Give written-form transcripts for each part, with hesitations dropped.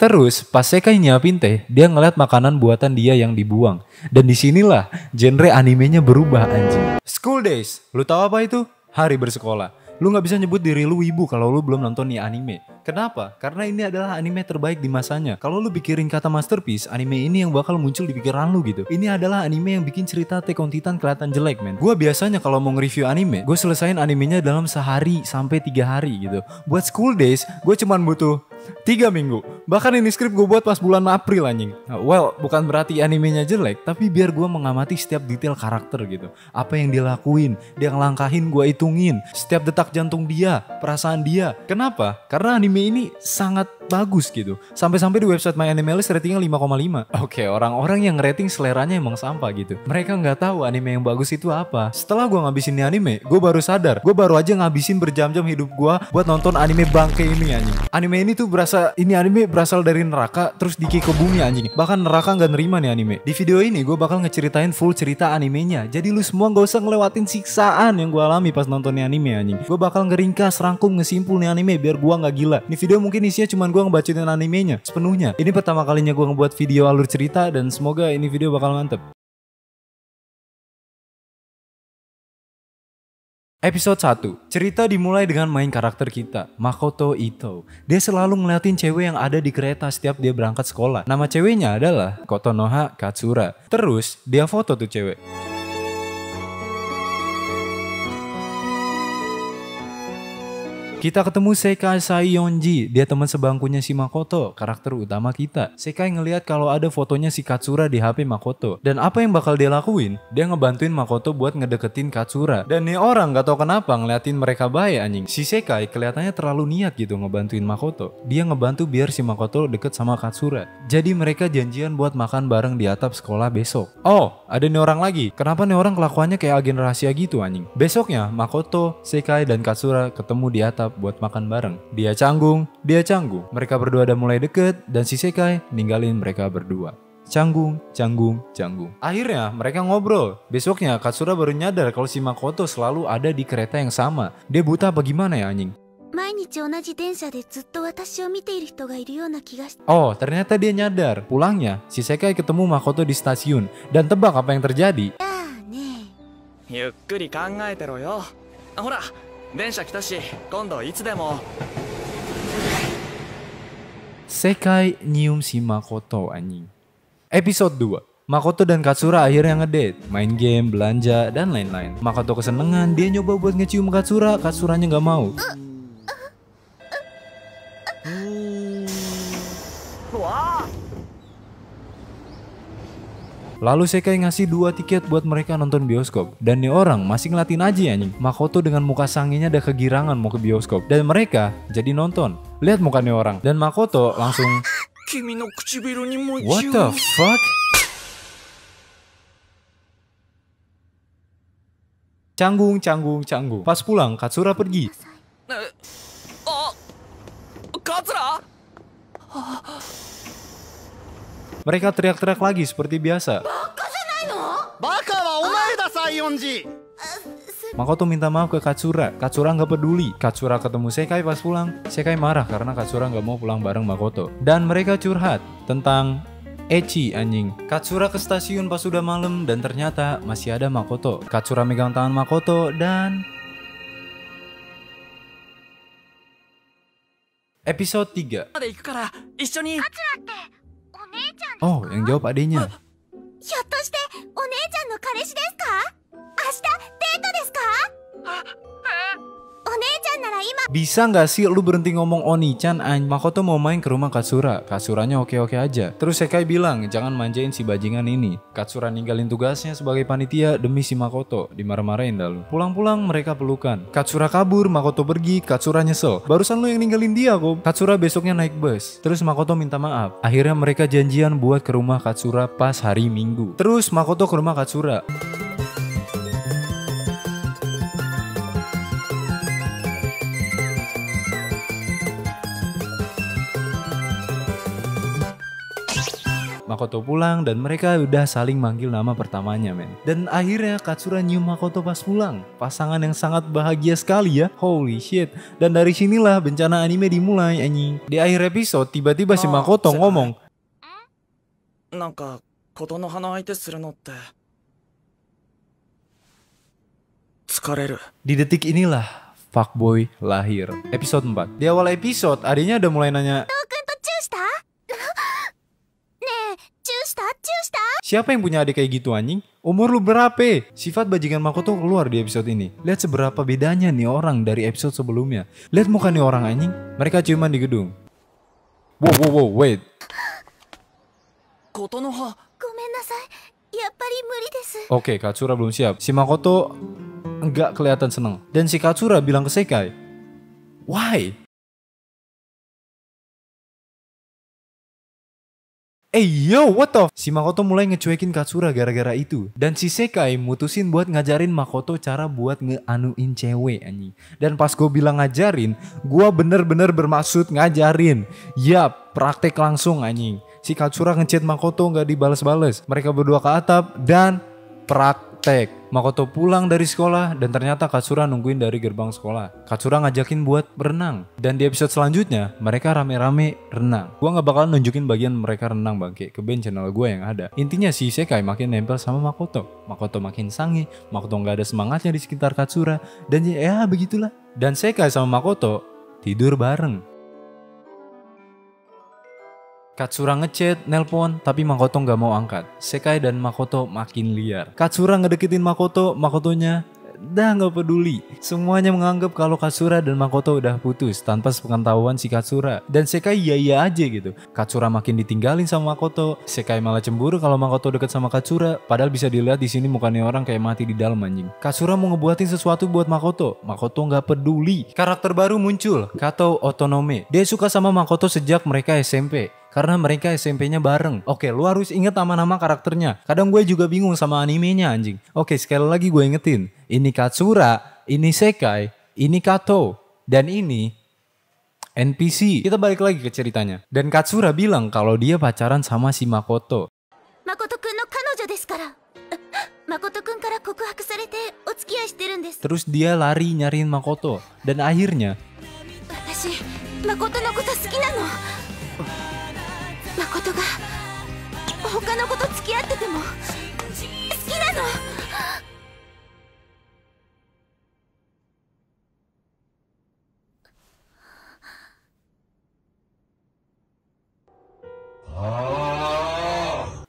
Terus pas Sekai nyiapin teh, dia ngeliat makanan buatan dia yang dibuang. Dan disinilah genre animenya berubah anjing. School days, lu tahu apa itu? Hari bersekolah. Lu gak bisa nyebut diri lu wibu kalau lu belum nonton nih anime. Kenapa? Karena ini adalah anime terbaik di masanya. Kalau lu pikirin kata masterpiece, anime ini yang bakal muncul di pikiran lu gitu. Ini adalah anime yang bikin cerita Attack on Titan kelihatan jelek, men. Gua biasanya kalau mau nge-review anime, gue selesain animenya dalam sehari sampai 3 hari gitu. Buat school days, gue cuman butuh 3 minggu. Bahkan ini skrip gue buat pas bulan April anjing. Well, bukan berarti animenya jelek, tapi biar gue mengamati setiap detail karakter gitu. Apa yang dia lakuin, dia ngelangkahin gue hitungin. Setiap detak jantung dia, perasaan dia. Kenapa? Karena anime ini sangat bagus gitu. Sampai-sampai di website My Animalist ratingnya 5,5. Oke, orang-orang yang rating seleranya emang sampah gitu. Mereka nggak tahu anime yang bagus itu apa. Setelah gue ngabisin ini anime, gue baru sadar. Gue baru aja ngabisin berjam-jam hidup gue buat nonton anime bangke ini anjing. Anime ini tuh anime berasal dari neraka terus diki ke bumi anjing. Bahkan neraka nggak nerima nih anime. Di video ini gue bakal ngeceritain full cerita animenya. Jadi lu semua nggak usah ngelewatin siksaan yang gue alami pas nonton nih anime anjing. Gue bakal ngeringkas, rangkum, ngesimpul nih anime biar gue nggak gila. Nih video mungkin isinya cuman gue ngebacotin animenya sepenuhnya. Ini pertama kalinya gue ngebuat video alur cerita dan semoga ini video bakal mantep. Episode 1. Cerita dimulai dengan main karakter kita, Makoto Ito. Dia selalu ngeliatin cewek yang ada di kereta setiap dia berangkat sekolah. Nama ceweknya adalah Kotonoha Katsura. Terus dia foto tuh cewek. Kita ketemu Sekai Saiyonji, dia teman sebangkunya si Makoto, karakter utama kita. Sekai ngelihat kalau ada fotonya si Katsura di HP Makoto. Dan apa yang bakal dia lakuin? Dia ngebantuin Makoto buat ngedeketin Katsura. Dan nih orang gak tau kenapa ngeliatin mereka baik anjing. Si Sekai kelihatannya terlalu niat gitu ngebantuin Makoto. Dia ngebantu biar si Makoto deket sama Katsura. Jadi mereka janjian buat makan bareng di atap sekolah besok. Oh, ada nih orang lagi. Kenapa nih orang kelakuannya kayak agen rahasia gitu anjing? Besoknya Makoto, Sekai, dan Katsura ketemu di atap buat makan bareng. Dia canggung. Mereka berdua udah mulai deket dan si Sekai ninggalin mereka berdua. Canggung. Akhirnya mereka ngobrol. Besoknya Katsura baru nyadar kalau si Makoto selalu ada di kereta yang sama. Dia buta apa gimana ya anjing? Oh, ternyata dia nyadar. Pulangnya, si Sekai ketemu Makoto di stasiun. Dan tebak apa yang terjadi? Sekai nyium si Makoto anjing. Episode 2. Makoto dan Katsura akhirnya ngedate, main game, belanja, dan lain-lain. Makoto kesenengan, dia nyoba buat ngecium Katsura, Katsuranya gak mau. Lalu Sekai ngasih 2 tiket buat mereka nonton bioskop. Dan nih orang masih ngeliatin aja anjing. Makoto dengan muka sanginya ada kegirangan mau ke bioskop. Dan mereka jadi nonton. Lihat muka nih orang. Dan Makoto langsung what the fuck? Canggung. Pas pulang Katsura pergi. Katsura? Mereka teriak-teriak lagi seperti biasa. Makoto minta maaf ke Katsura. Katsura nggak peduli. Katsura ketemu Sekai pas pulang. Sekai marah karena Katsura nggak mau pulang bareng Makoto. Dan mereka curhat tentang ecchi anjing. Katsura ke stasiun pas udah malam dan ternyata masih ada Makoto. Katsura megang tangan Makoto dan episode 3. Oh, yang jawab adenya. Bisa nggak sih lu berhenti ngomong Oni-chan? Makoto mau main ke rumah Katsura. Katsuranya oke-oke aja. Terus Sekai bilang jangan manjain si bajingan ini. Katsura ninggalin tugasnya sebagai panitia demi si Makoto. Dimarah-marahin lalu. Pulang-pulang mereka pelukan. Katsura kabur, Makoto pergi. Katsura nyesel. Barusan lu yang ninggalin dia kok. Katsura besoknya naik bus. Terus Makoto minta maaf. Akhirnya mereka janjian buat ke rumah Katsura pas hari Minggu. Terus Makoto ke rumah Katsura. Makoto pulang dan mereka udah saling manggil nama pertamanya men. Dan akhirnya Katsura nyium Makoto pas pulang. Pasangan yang sangat bahagia sekali ya. Holy shit. Dan dari sinilah bencana anime dimulai anjing. Di akhir episode tiba-tiba si Makoto ngomong, di detik inilah fuckboy lahir. Episode 4. Di awal episode adiknya udah mulai nanya, siapa yang punya adik kayak gitu anjing? Umur lu berapa? Sifat bajingan Makoto keluar di episode ini. Lihat seberapa bedanya nih orang dari episode sebelumnya. Lihat muka nih orang anjing. Mereka ciuman di gedung. Wow, wait. Oke, Katsura belum siap. Si Makoto enggak kelihatan seneng. Dan si Katsura bilang ke Sekai, why? Yo, what the? Si Makoto mulai ngecuekin Katsura gara-gara itu. Dan si Sekai mutusin buat ngajarin Makoto cara buat ngeanuin cewek anjing. Dan pas gue bilang ngajarin, gue bener-bener bermaksud ngajarin. Yap, praktek langsung anjing. Si Katsura ngechat Makoto gak dibales-bales. Mereka berdua ke atap dan praktek. Makoto pulang dari sekolah dan ternyata Katsura nungguin dari gerbang sekolah. Katsura ngajakin buat berenang. Dan di episode selanjutnya mereka rame-rame renang. Gua gak bakalan nunjukin bagian mereka renang bangke ke band channel gue yang ada. Intinya si Sekai makin nempel sama Makoto. Makoto makin sange. Makoto gak ada semangatnya di sekitar Katsura. Dan ya begitulah. Dan Sekai sama Makoto tidur bareng. Katsura ngechat, nelpon, tapi Makoto gak mau angkat. Sekai dan Makoto makin liar. Katsura ngedeketin Makoto, Makotonya dah gak peduli. Semuanya menganggap kalau Katsura dan Makoto udah putus tanpa sepengetahuan si Katsura. Dan Sekai iya aja gitu. Katsura makin ditinggalin sama Makoto. Sekai malah cemburu kalau Makoto deket sama Katsura. Padahal bisa dilihat di sini mukanya orang kayak mati di dalam anjing. Katsura mau ngebuatin sesuatu buat Makoto. Makoto gak peduli. Karakter baru muncul, Kato Otonome. Dia suka sama Makoto sejak mereka SMP. Karena mereka SMP-nya bareng. Oke, lu harus inget nama-nama karakternya. Kadang gue juga bingung sama animenya anjing. Oke, sekali lagi gue ingetin. Ini Katsura, ini Sekai, ini Kato, dan ini NPC. Kita balik lagi ke ceritanya. Dan Katsura bilang kalau dia pacaran sama si Makoto. Terus dia lari nyariin Makoto. Dan akhirnya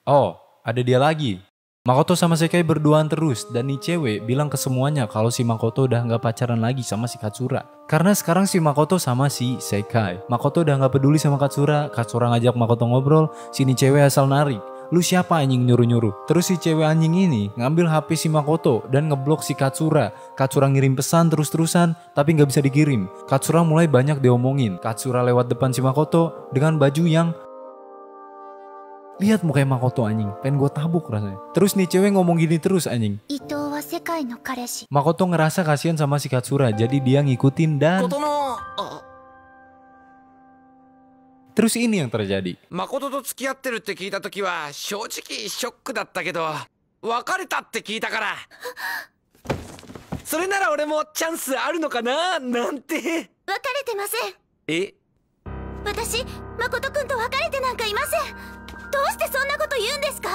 oh, ada dia lagi. Makoto sama Sekai berduaan terus dan nih cewek bilang ke semuanya kalau si Makoto udah gak pacaran lagi sama si Katsura. Karena sekarang si Makoto sama si Sekai. Makoto udah gak peduli sama Katsura. Katsura ngajak Makoto ngobrol, sini cewek asal narik. Lu siapa anjing nyuruh-nyuruh? Terus si cewek anjing ini ngambil HP si Makoto dan ngeblok si Katsura. Katsura ngirim pesan terus-terusan tapi gak bisa dikirim. Katsura mulai banyak diomongin. Katsura lewat depan si Makoto dengan baju yang... Lihat mukanya Makoto anjing, pengen gue tabuk rasanya. Terus nih cewek ngomong gini terus anjing. Makoto ngerasa kasihan sama si Katsura, jadi dia ngikutin dan... Terus ini yang terjadi. Makoto to tsukiyatte ru tte kiita toki wa shouchiki shock datta kedo, wakareta tte kiita kara. Sore nara ore mo chance aru no kana nante. Wakarete masen. Watashi Makoto-kun to wakarete nanka imasen. どうしてそんなこと言うんですか?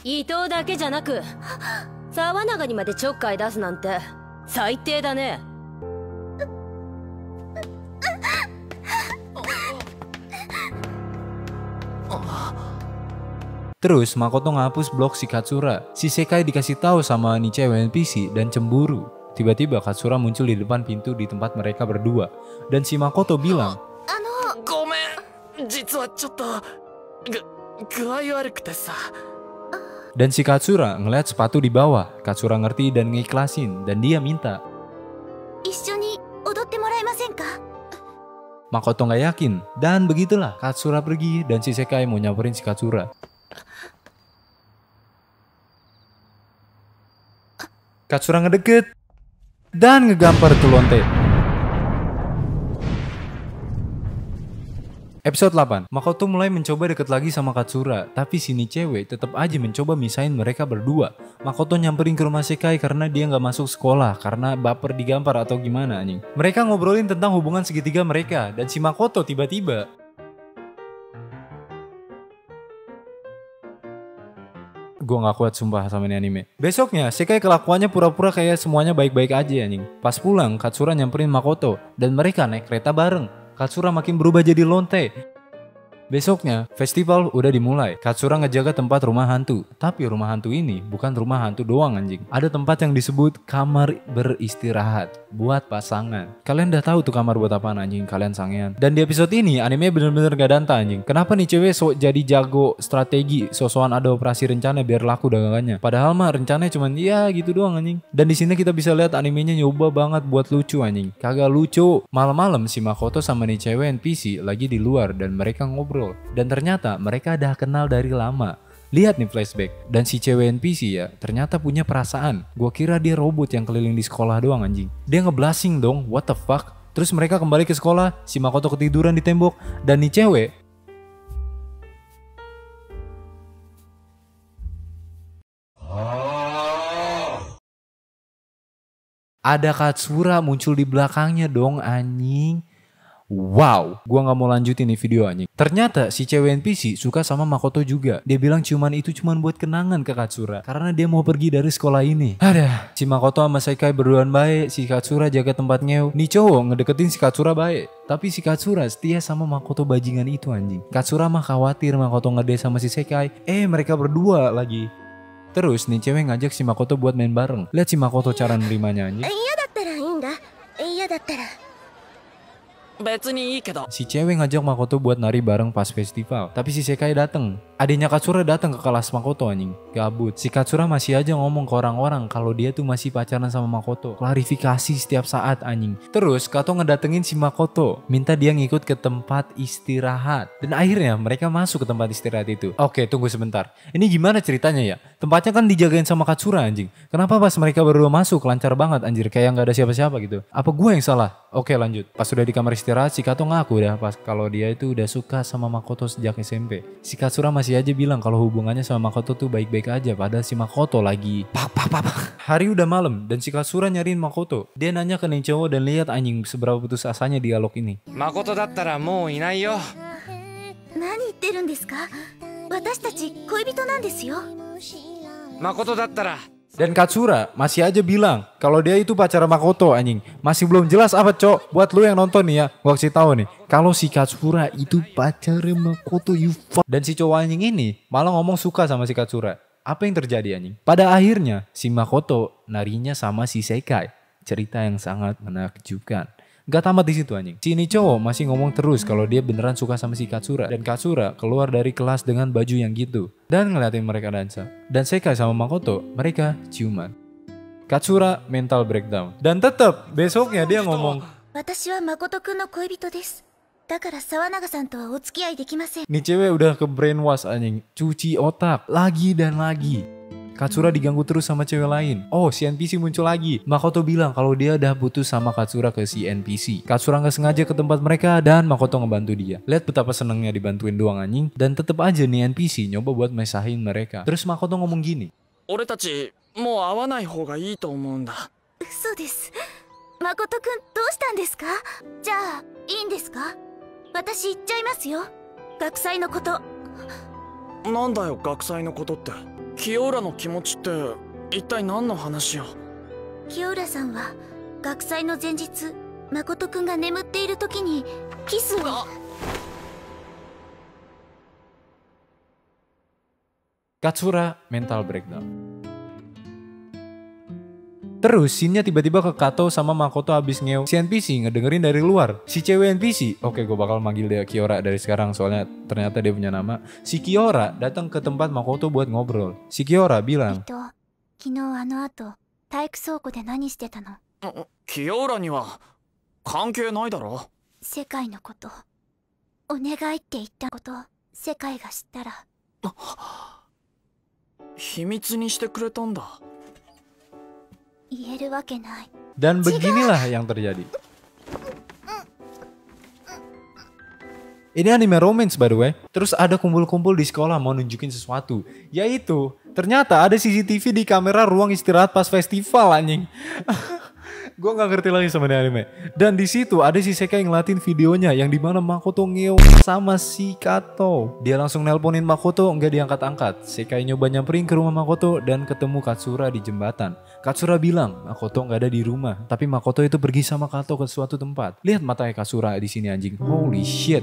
伊藤だけじゃなく沢永にまでちょっかい出すなんて最低だね。Terus Makoto ngapus blog si Katsura. Si Sekai dikasih tahu sama nih cewek NPC dan cemburu. Tiba-tiba Katsura muncul di depan pintu di tempat mereka berdua. Dan si Makoto bilang, dan si Katsura ngeliat sepatu di bawah. Katsura ngerti dan ngiklasin. Dan dia minta, Makoto gak yakin. Dan begitulah Katsura pergi dan si Sekai mau nyamperin si Katsura. Katsura ngedeket dan ngegampar tuh lonte. Episode 8, Makoto mulai mencoba deket lagi sama Katsura, tapi sini cewek tetap aja mencoba misahin mereka berdua. Makoto nyamperin ke rumah Sekai karena dia nggak masuk sekolah, karena baper digampar atau gimana anjing. Mereka ngobrolin tentang hubungan segitiga mereka, dan si Makoto tiba-tiba gue gak kuat sumpah sama ini anime. Besoknya, Sekai kelakuannya pura-pura kayak semuanya baik-baik aja anjing. Pas pulang, Katsura nyamperin Makoto, dan mereka naik kereta bareng. Katsura makin berubah jadi lonte. Besoknya, festival udah dimulai. Katsura ngejaga tempat rumah hantu. Tapi rumah hantu ini bukan rumah hantu doang anjing. Ada tempat yang disebut kamar beristirahat buat pasangan. Kalian udah tahu tuh kamar buat apaan anjing, kalian sangean. Dan di episode ini anime bener-bener gak danta anjing. Kenapa nih cewek sok jadi jago strategi, sosokan ada operasi rencana biar laku dagangannya. Padahal mah rencananya cuman ya gitu doang anjing. Dan di sini kita bisa lihat animenya nyoba banget buat lucu anjing. Kagak lucu. Malam-malam si Makoto sama nih cewek NPC lagi di luar dan mereka ngobrol. Dan ternyata mereka udah kenal dari lama. Lihat nih flashback. Dan si cewek NPC ya ternyata punya perasaan. Gua kira dia robot yang keliling di sekolah doang anjing. Dia ngeblasing dong, what the fuck. Terus mereka kembali ke sekolah. Si Makoto ketiduran di tembok. Dan nih cewek ada Katsura muncul di belakangnya dong anjing. Wow, gua gak mau lanjutin nih video anjing. Ternyata si cewek NPC suka sama Makoto juga. Dia bilang itu cuman buat kenangan ke Katsura. Karena dia mau pergi dari sekolah ini. Ada, si Makoto sama Sekai berduaan baik. Si Katsura jaga tempat ngew. Nih cowok ngedeketin si Katsura baik. Tapi si Katsura setia sama Makoto bajingan itu anjing. Katsura mah khawatir Makoto ngedate sama si Sekai. Mereka berdua lagi. Terus nih cewek ngajak si Makoto buat main bareng. Lihat si Makoto cara nerimanya anjing. Si cewek ngajak Makoto buat nari bareng pas festival. Tapi si Sekai dateng. Adiknya Katsura datang ke kelas Makoto anjing. Gabut. Si Katsura masih aja ngomong ke orang-orang kalau dia tuh masih pacaran sama Makoto. Klarifikasi setiap saat anjing. Terus Kato ngedatengin si Makoto, minta dia ngikut ke tempat istirahat. Dan akhirnya mereka masuk ke tempat istirahat itu. Oke, tunggu sebentar. Ini gimana ceritanya ya? Tempatnya kan dijagain sama Katsura anjing. Kenapa pas mereka berdua masuk lancar banget anjir, kayak nggak ada siapa-siapa gitu? Apa gue yang salah? Oke, lanjut. Pas udah di kamar istirahat, si Kato ngaku dah pas kalau dia itu udah suka sama Makoto sejak SMP. Si Katsura masih aja bilang kalau hubungannya sama Makoto tuh baik-baik aja, padahal si Makoto lagi Hari udah malam dan si Katsura nyariin Makoto. Dia nanya ke nih cowok dan lihat anjing seberapa putus asanya dialog ini. Makoto dattara mou inai yo. Nani yitteru desu ka? Watashi tachi koibito nan desu yo. Makoto dattara. Dan Katsura masih aja bilang kalau dia itu pacar Makoto anjing. Masih belum jelas apa cok. Buat lu yang nonton nih ya, gua kasih tahu nih. Kalau si Katsura itu pacar Makoto, you fuck. Dan si cowok anjing ini malah ngomong suka sama si Katsura. Apa yang terjadi anjing? Pada akhirnya si Makoto narinya sama si Sekai. Cerita yang sangat menakjubkan. Gak tamat di situ anjing. Si ini cowok masih ngomong terus kalau dia beneran suka sama si Katsura. Dan Katsura keluar dari kelas dengan baju yang gitu. Dan ngeliatin mereka dansa. Dan Sekai sama Makoto, mereka ciuman. Katsura mental breakdown. Dan tetep besoknya dia ngomong, nih cewek udah ke brainwash anjing. Cuci otak lagi dan lagi. Katsura diganggu terus sama cewek lain. Oh, si NPC muncul lagi. Makoto bilang kalau dia udah putus sama Katsura ke si NPC. Katsura gak sengaja ke tempat mereka dan Makoto ngebantu dia. Lihat betapa senengnya dibantuin doang anjing. Dan tetep aja nih NPC nyoba buat mesahin mereka. Terus Makoto ngomong gini. Katsura mental breakdown. Terus scene-nya tiba-tiba ke Kato sama Makoto abis ngew. Si NPC ngedengerin dari luar. Si cewek NPC, oke gue bakal manggil dia Kiora dari sekarang soalnya ternyata dia punya nama. Si Kiora datang ke tempat Makoto buat ngobrol. Si Kiora bilang, Kiora ni wa kankei nai daro. Sekai no koto onegai tte itta koto Sekai ga shittara himitsu ni shite kuretan da. Dan beginilah yang terjadi. Ini anime romance by the way. Terus ada kumpul-kumpul di sekolah mau nunjukin sesuatu. Yaitu ternyata ada CCTV di kamera ruang istirahat pas festival anjing. Gue gak ngerti lagi sama ini anime. Dan di situ ada si Sekai ngeliatin videonya yang dimana Makoto ngeo sama si Kato. Dia langsung nelponin Makoto, nggak diangkat-angkat. Sekai nyoba nyamperin ke rumah Makoto dan ketemu Katsura di jembatan. Katsura bilang Makoto nggak ada di rumah, tapi Makoto itu pergi sama Kato ke suatu tempat. Lihat matanya Katsura di sini anjing. Holy shit.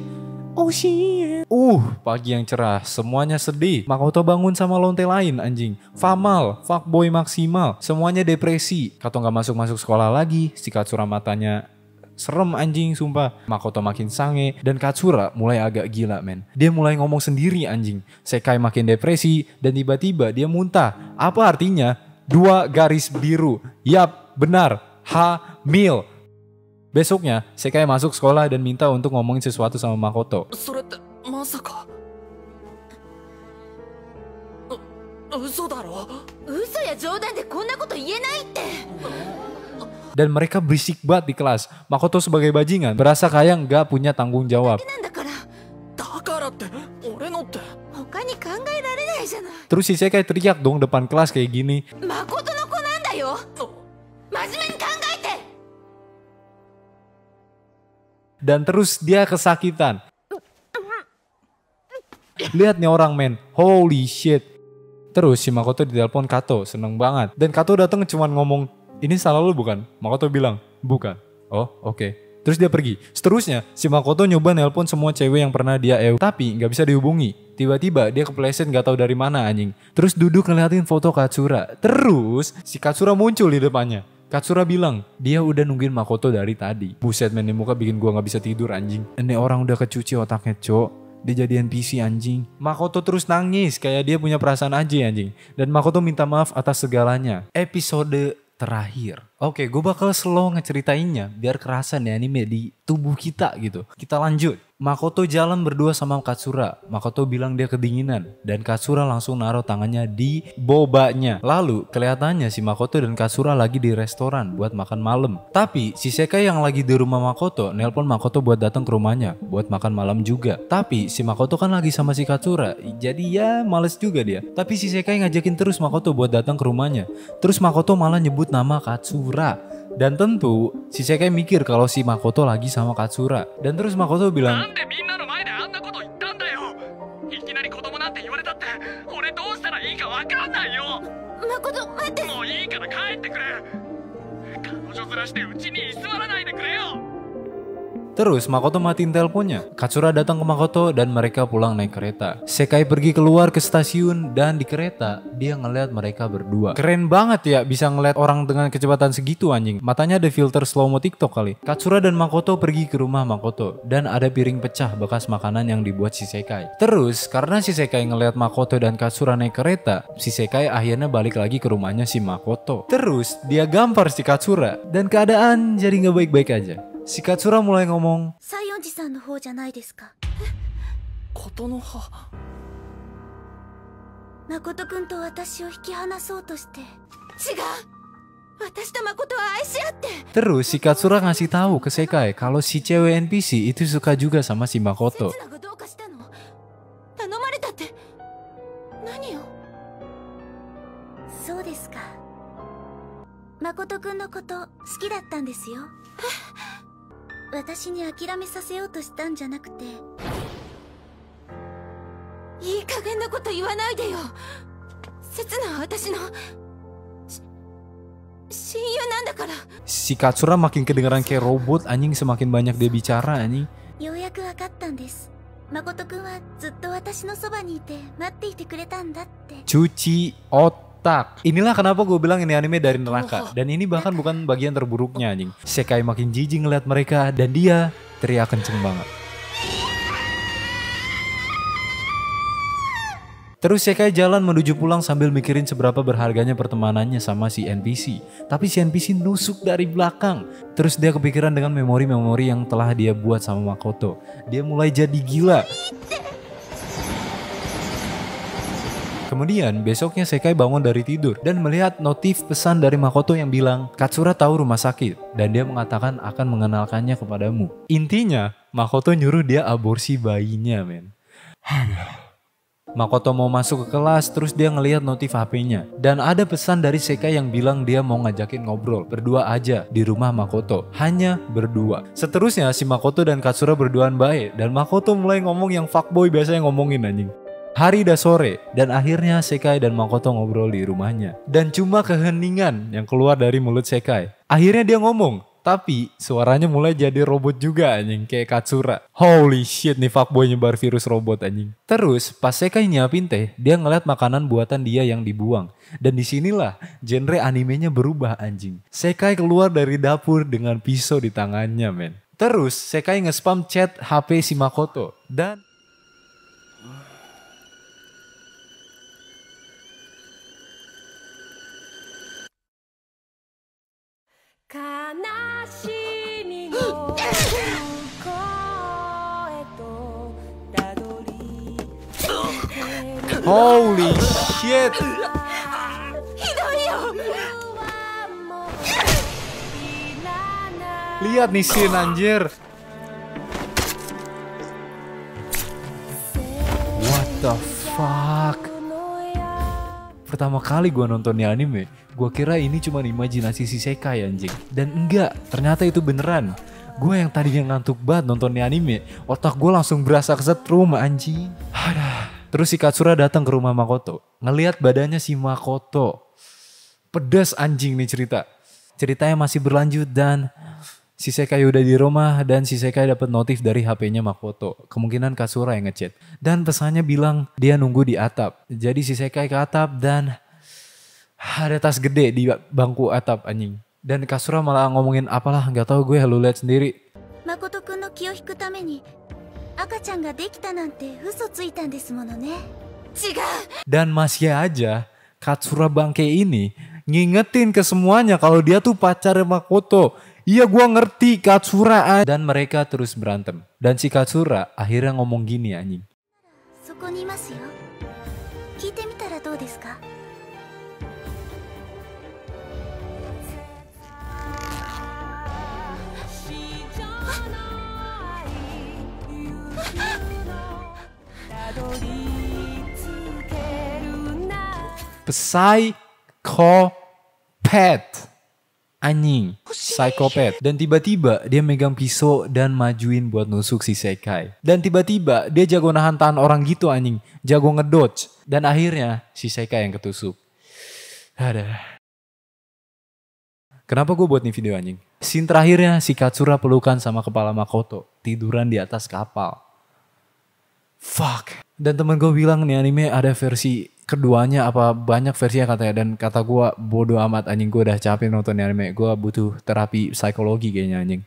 Oh shit. Pagi yang cerah, semuanya sedih. Makoto bangun sama lonte lain anjing. Famal, fuckboy maksimal, semuanya depresi. Kato gak masuk sekolah lagi. Si Katsura matanya serem anjing sumpah. Makoto makin sange dan Katsura mulai agak gila men. Dia mulai ngomong sendiri anjing. Sekai makin depresi dan tiba-tiba dia muntah. Apa artinya? 2 garis biru. Yap, benar. Hamil. Besoknya, Sekai masuk sekolah dan minta untuk ngomongin sesuatu sama Makoto. Dan mereka berisik banget di kelas. Makoto sebagai bajingan berasa kayak nggak punya tanggung jawab. Terus si Sekai teriak dong depan kelas kayak gini. Dan terus dia kesakitan. Lihat nih orang men, holy shit. Terus si Makoto ditelepon Kato, seneng banget. Dan Kato datang cuman ngomong, ini salah lu bukan? Makoto bilang, bukan. Oh oke. Terus dia pergi. Seterusnya si Makoto nyoba nelpon semua cewek yang pernah dia tapi nggak bisa dihubungi. Tiba-tiba dia kepleset nggak tahu dari mana anjing. Terus duduk ngeliatin foto Katsura. Terus si Katsura muncul di depannya. Katsura bilang, dia udah nungguin Makoto dari tadi. Buset men, muka bikin gua gak bisa tidur anjing. Ini orang udah kecuci otaknya cok. Dia jadi NPC anjing. Makoto terus nangis kayak dia punya perasaan aja anjing. Dan Makoto minta maaf atas segalanya. Episode terakhir. Oke, gue bakal slow ngeceritainnya biar kerasa nih anime di tubuh kita gitu. Kita lanjut. Makoto jalan berdua sama Katsura. Makoto bilang dia kedinginan dan Katsura langsung naruh tangannya di bobanya. Lalu kelihatannya si Makoto dan Katsura lagi di restoran buat makan malam. Tapi si Sekai yang lagi di rumah Makoto nelpon Makoto buat datang ke rumahnya buat makan malam juga. Tapi si Makoto kan lagi sama si Katsura, jadi ya males juga dia. Tapi si Sekai ngajakin terus Makoto buat datang ke rumahnya. Terus Makoto malah nyebut nama Katsura. Dan tentu si Sekai mikir kalau si Makoto lagi sama Katsura. Dan terus Makoto bilang, terus Makoto matiin teleponnya. Katsura datang ke Makoto dan mereka pulang naik kereta. Sekai pergi keluar ke stasiun dan di kereta dia ngeliat mereka berdua. Keren banget ya bisa ngeliat orang dengan kecepatan segitu anjing. Matanya ada filter slow mo TikTok kali. Katsura dan Makoto pergi ke rumah Makoto dan ada piring pecah bekas makanan yang dibuat si Sekai. Terus karena si Sekai ngeliat Makoto dan Katsura naik kereta, si Sekai akhirnya balik lagi ke rumahnya si Makoto. Terus dia gampar si Katsura dan keadaan jadi nggak baik-baik aja. Si Katsura mulai ngomong, Sayonji-san no hou janai desu ka? Koto no ha. Makoto-kun to watashi o hikihanasou to shite. Chigau. Watashi to Makoto wa aishiatte. Terus si Katsura ngasih tahu ke Sekai kalau si cewek NPC itu suka juga sama si Makoto. So desu ka? Makoto-kun no koto suki dattan desu yo. 私に諦めさせようとしたんじゃなくて、いい加減なこと言わないでよ。刹那は私の親友なんだから。Si Katsura makin kedengaran kayak robot anjing semakin banyak dia bicara anjing. ようやくわかったんです。誠くんはずっと私のそばにいて待っていてくれたんだって。Cuci otak. Inilah kenapa gue bilang ini anime dari neraka. Dan ini bahkan bukan bagian terburuknya anjing. Sekai makin jijik ngeliat mereka dan dia teriak kenceng banget. Terus Sekai jalan menuju pulang sambil mikirin seberapa berharganya pertemanannya sama si NPC. Tapi si NPC nusuk dari belakang. Terus dia kepikiran dengan memori-memori yang telah dia buat sama Makoto. Dia mulai jadi gila. Kemudian besoknya Sekai bangun dari tidur dan melihat notif pesan dari Makoto yang bilang Katsura tahu rumah sakit dan dia mengatakan akan mengenalkannya kepadamu. Intinya Makoto nyuruh dia aborsi bayinya, men. Makoto mau masuk ke kelas, terus dia ngelihat notif HP-nya. Dan ada pesan dari Sekai yang bilang dia mau ngajakin ngobrol. Berdua aja di rumah Makoto. Hanya berdua. Seterusnya si Makoto dan Katsura berduaan baik. Dan Makoto mulai ngomong yang fuckboy biasanya ngomongin anjing. Hari udah sore dan akhirnya Sekai dan Makoto ngobrol di rumahnya. Dan cuma keheningan yang keluar dari mulut Sekai. Akhirnya dia ngomong. Tapi suaranya mulai jadi robot juga anjing, kayak Katsura. Holy shit nih fuckboy nyebar virus robot anjing. Terus pas Sekai nyiapin teh, dia ngeliat makanan buatan dia yang dibuang. Dan disinilah genre animenya berubah anjing. Sekai keluar dari dapur dengan pisau di tangannya, men. Terus Sekai nge-spam chat HP si Makoto. Dan holy shit. Lihat nih scene anjir. What the fuck. Pertama kali gue nonton nih anime, gue kira ini cuma imajinasi si Sekai anjing. Dan enggak, ternyata itu beneran. Gue yang tadinya ngantuk banget nonton nih anime, otak gue langsung berasa kesetrum anjing. Terus si Katsura datang ke rumah Makoto. Ngelihat badannya si Makoto. Pedas anjing nih cerita. Ceritanya masih berlanjut dan si Sekai udah di rumah dan si Sekai dapat notif dari HP-nya Makoto. Kemungkinan Katsura yang ngechat. Dan pesannya bilang dia nunggu di atap. Jadi si Sekai ke atap dan ada tas gede di bangku atap anjing. Dan Katsura malah ngomongin apalah nggak tahu gue, lu lihat sendiri. Makoto-kun no ki o hiku tame ni akachan ga dekita nante uso tsuitan desu mono ne. Dan masih aja Katsura bangke ini ngingetin ke semuanya kalau dia tuh pacar Makoto. Iya gua ngerti Katsura. Dan mereka terus berantem. Dan si Katsura akhirnya ngomong gini anjing. Soko ni imasu yo. Kiite mitara dou desu ka? Psychopath. Anjing, psikopat. Dan tiba-tiba dia megang pisau dan majuin buat nusuk si Sekai. Dan tiba-tiba dia jago nahan tahan orang gitu anjing. Jago ngedodge. Dan akhirnya si Sekai yang ketusuk. Ada. Kenapa gue buat nih video anjing? Scene terakhirnya si Katsura pelukan sama kepala Makoto. Tiduran di atas kapal. Fuck. Dan temen gue bilang nih anime ada versi keduanya apa banyak versinya katanya. Dan kata gue bodo amat anjing, gue udah capek nonton anime. Gue butuh terapi psikologi kayaknya anjing.